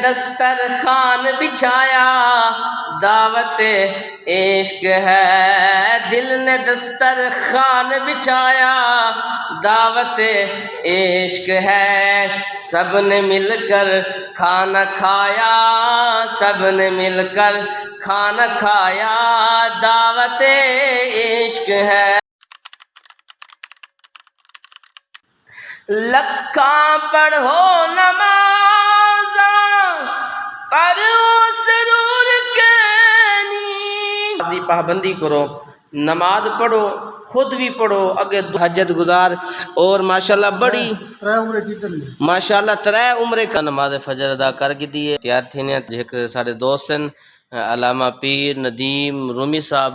دسترخوان بچھایا دعوت عشق ہے، دل نے دسترخوان بچھایا دعوت عشق ہے، سب نے مل کر کھانا کھایا، سب نے مل کر کھانا کھایا دعوت عشق ہے۔ لکھاں پڑھو نمازاں پر سرور کے دی پابندی کرو، نماز پڑھو، خود بھی پڑھو، اگے حجت گزار، اور ماشاءاللہ بڑی ماشاءاللہ 3 عمرے کا نماز فجر ادا کر کے دیے تیار تھی نے۔ ایک سارے دوست ہیں علامہ پیر ندیم رومی صاحب،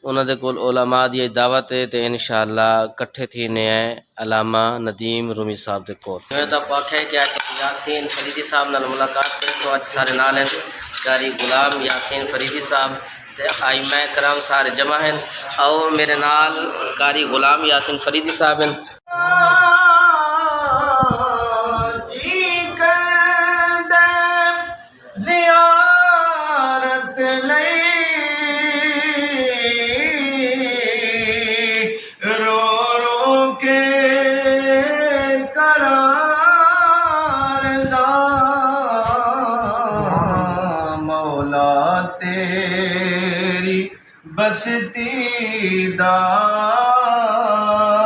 انہوں دے کول علماء دی دعوت ہے تے انشاءاللہ کٹھے تھی نے ہیں علامہ ندیم رومی صاحب دے کول۔ میں تو آپ کو آکھے کہ آج یاسین فریدی صاحب نال ملاقات کریں تو آج سارے نال ہیں قاری غلام یاسین فریدی صاحب تے ائمہ کرام سارے جمع ہیں، اور میرے نال قاری غلام یاسین فریدی صاحب ہیں۔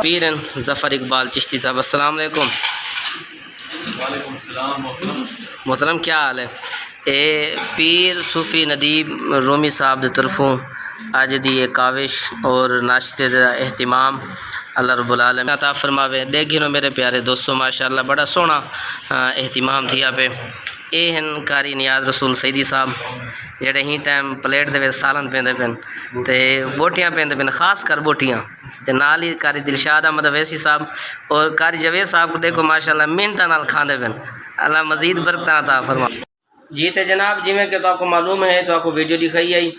پیر ظفر اقبال چشتی صاحب، السلام علیکم۔ وعلیکم السلام محترم۔ محترم کیا حال ہے؟ اے پیر صوفی ندیم رومی صاحب دی طرفوں اج دی یہ کاوش اور ناشتے دا اہتمام اللہ رب العالمین عطا فرماوے۔ دیکھو میرے پیارے دوستو ماشاءاللہ بڑا سونا اہتمام تھیا پہ۔ اے ہیں قاری نیاز رسول سیدی صاحب جڑے ہی ٹائم پلیٹ دے وچ سالن پیندے پن تے بوٹیاں پیندے پن، خاص کر بوٹیاں تے نال ہی قاری دلشاد احمد اویسی صاحب اور قاری جاوید صاحب کو دیکھو ماشاءاللہ منٹاں نال کھاندے پن، اللہ مزید برکتاں عطا فرمائے۔ جی تے جناب جویں کہ تو آپ کو معلوم ہے تو آپ کو ویڈیو دکھائی آئی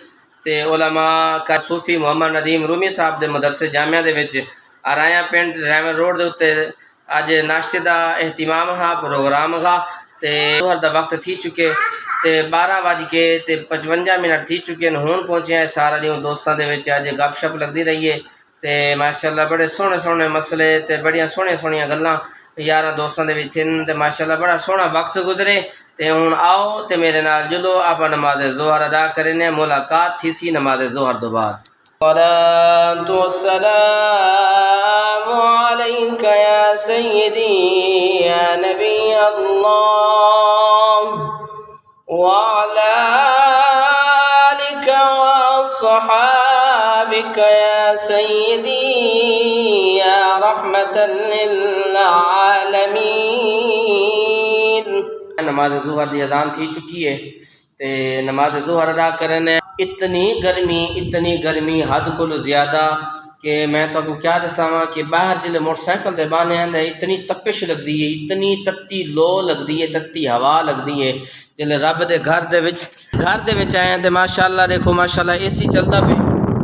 تے علماء کا صوفی محمد ندیم رومی صاحب دے مدرسے جامعہ دے وچ آرایا پنڈ ڈرائیور روڈ دے اتے اج ناشتے دا اہتمام ہا، پروگرام ہا تے ظہر دا وقت تھی چکے تے 12:55 تھی چکے ہیں، ہون پہنچے ہیں سارا دیوں دوستاں دے وچ اج گپ شپ لگدی رہی ہے تے ماشاءاللہ بڑے سونے سونے مسئلے تے بڑیاں سوہنیاں گلاں یاراں دوستاں دے وچ تے ماشاءاللہ بڑا سوہنا وقت گزرے تے ہن آؤ تے میرے نال جلو آپ نماز ظہر ادا کرنے، ملاقات تھی سی نماز ظہر تو بعد۔ الصلاۃ والسلام علیک یا سیدی یا نبی اللہ وعلی آلک وصحابک یا سیدی یا رحمت للعالمین۔ نماز ظہر دی اذان تھی چکی ہے تے نماز ظہر ادا کرنے۔ اتنی گرمی حد کو زیادہ کہ میں تو کو کیا دساواں کہ باہر جلے موٹر سائیکل تے بانے آندے اتنی تپش لگدی ہے، اتنی تتی لو لگدی ہے، تتی ہوا لگدی ہے۔ جلے رب دے گھر دے وچ آئے تے ماشاءاللہ دیکھو ماشاءاللہ اے سی چلدا پہ،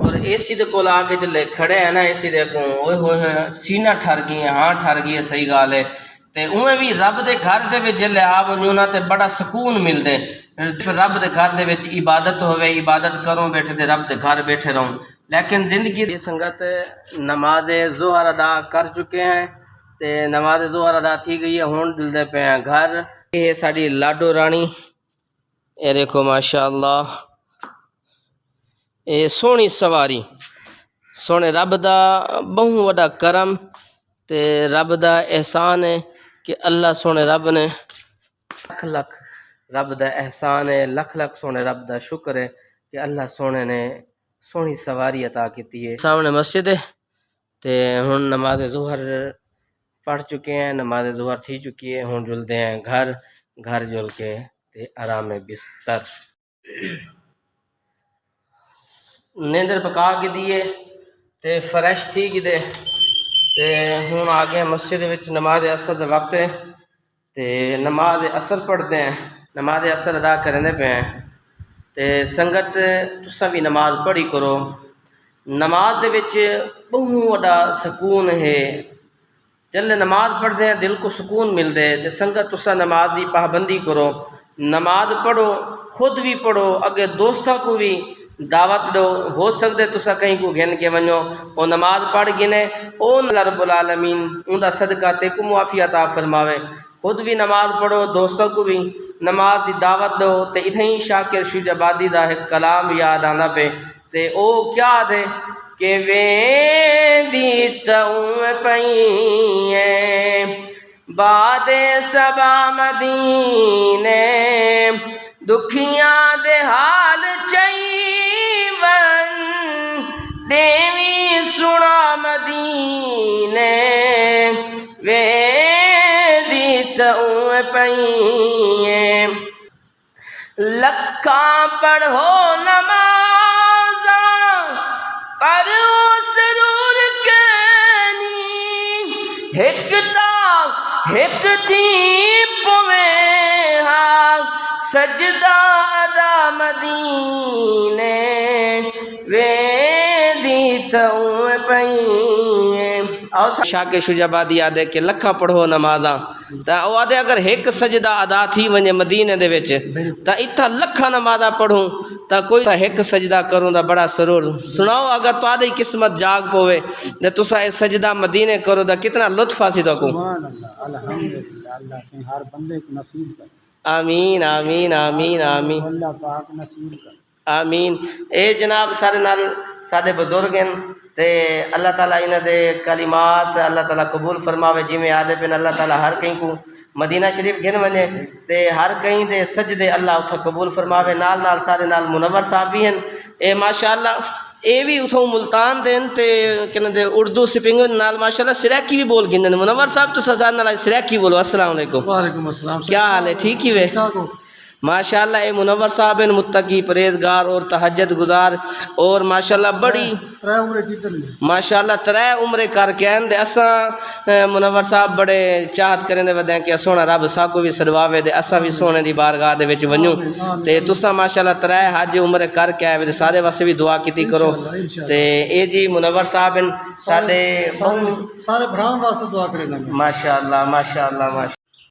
اور اے سی دے کول آ کے جلے کھڑے ہیں نا اے سی دے کو اوئے ہوئے سینہ ٹھر گئی ہے، ہاں ٹھر گئی ہے، صحیح گال ہے۔ تے اوے بھی رب دے گھر دے وچ جلے آپ نا تے بڑا سکون ملدے، پھر رب دے گھر دے وچ عبادت ہوئے، عبادت کرو بیٹھے تے رب دے گھر بیٹھے رہوں۔ لیکن زندگی دی سنگت نماز ظہر ادا کر چکے ہیں تے نماز ظہر ادا تھی گئی ہے، ہون دلدے پہ ہیں گھر۔ یہ ساڈی لاڈو رانی، اے دیکھو ماشاءاللہ اے سونی سواری، سونے رب دا بہت وڈا کرم تے رب دا احسان ہے کہ اللہ سونے رب نے لکھ لکھ رب دا احسان ہے، لکھ لکھ سونے رب دا شکر ہے کہ اللہ سونے نے سونی سواری عطا کیتی ہے۔ سامنے مسجد ہے تے ہن نماز ظہر پڑھ چکے ہیں، نماز ظہر تھی چکی ہے، ہن جلدے ہیں گھر جل کے تے آرام بستر۔ نیندر پکا کے دیے تے فریش تھی گئے تے ہن آگے مسجد وچ نماز اثر دا وقت ہے تے نماز اثر پڑھتے ہیں، نماز اثر ادا کرنے پہ ہیں تے سنگت تساں بھی نماز پڑھی کرو۔ نماز دے وچ بہت وڈا سکون ہے، جلے نماز پڑھتے ہیں دل کو سکون ملدے تے سنگت تساں نماز دی پابندی کرو۔ نماز پڑھو، خود بھی پڑھو، اگر دوستوں کو بھی دعوت دو، ہو سکتے تسا کہیں کو گھن کے ونجو او نماز پڑھ گنے او اللہ رب العالمین ان دا صدقہ تے کو معافی عطا فرماوے۔ خود بھی نماز پڑھو، دوستوں کو بھی نماز دی دعوت دو۔ تے اتھیں شاکر شجاع آبادی دا ایک کلام یاد آندا پہ تے او کیا دے کہ ویندی توں پئیں باد سبا مدینے دکھیاں دے حال چیون دیوی سنا مدینے ویندی توں پئیں لکھاں پڑھو نمازاں پر سرور کینی ہک تھی پویں ہاں سجدہ ادا مدینے ویندی توں پئیں۔ شاکر شجاع آبادی یاد ہے کہ لکھاں پڑھو نمازاں تا او آدھے اگر ایک سجدہ ادا تھی ونجے مدینے دے وچ تا اتھا لکھاں نمازاں پڑھوں تا کوئی تا ایک سجدہ کروں دا بڑا سرور سناؤ۔ اگر تو آدھی قسمت جاگ پوے تے تسا اے سجدہ مدینے کرو دا کتنا لطف آسی تو کو۔ سبحان اللہ، الحمدللہ، اللہ سے ہر بندے کو نصیب کر، آمین آمین آمین آمین اللہ پاک نصیب کر۔ آمین۔ اے جناب سارے نال سارے بزرگ ہیں تے اللہ تعالیٰ انہاں دے کلمات اللہ تعالیٰ قبول فرماوے، جی میں آدھے پن اللہ تعالیٰ ہر کہیں کو مدینہ شریف گھن ونے تے ہر کہیں دے سجدے اللہ اتھا قبول فرماوے۔ نال نال سارے نال منور صاحب بھی ہیں، اے ماشاءاللہ اے بھی اتھوں ملتان دین تے کہنے دے اردو سپنگ نال ماشاءاللہ سریکی بھی بول گندن۔ منور صاحب تو سزا نال سریکی بولو۔ السلام علیکم، وعلیکم السلام، کیا حال ہے؟ ٹھیک ہی وے؟ ماشاءاللہ اے منور صاحب ہیں متقی پرہیزگار اور تہجد گزار اور ماشاءاللہ بڑی ماشاءاللہ ترے عمرے کر کے آئیں دے اساں منور صاحب بڑے چاہت کریں دے ودیں کہ سونا رب ساکو بھی سرواوے دے اساں بھی سونے دی بارگاہ دے وچ ونجوں تے تساں ماشاءاللہ ترے حج عمرے کر کے آئے سارے واسے بھی دعا کیتی کرو تے اے جی منور صاحب ہیں سارے سارے بھراواں واسطے دعا کرے گا۔ ماشاءاللہ ماشاءاللہ ماشاءاللہ۔